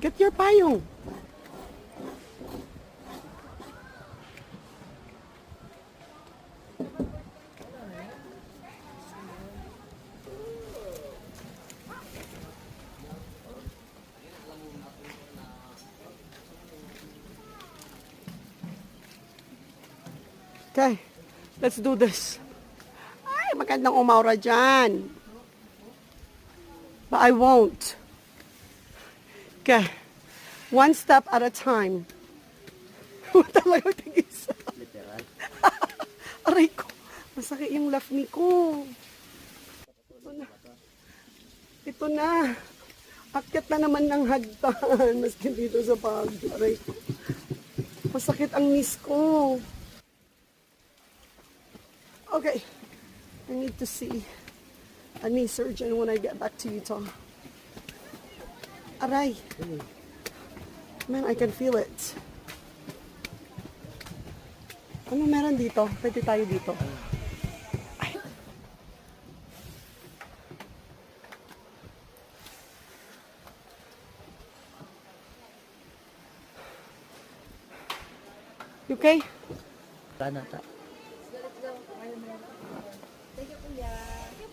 Get your payong. Okay, let's do this. Ay, magandang umaura dyan. But I won't. Okay, one step at a time. Talaga tigis. Aray ko, masakit yung lafni ko. Ito na. Ito na. Akyat na naman ng hagdan. Maski dito sa pag. Aray ko. Masakit ang knees ko. Okay, I need to see a knee surgeon when I get back to Utah. Aray. Man, I can feel it. Ano meron dito? Pwede tayo dito. Ay. You okay? Sana ta. Thank you, Kuya.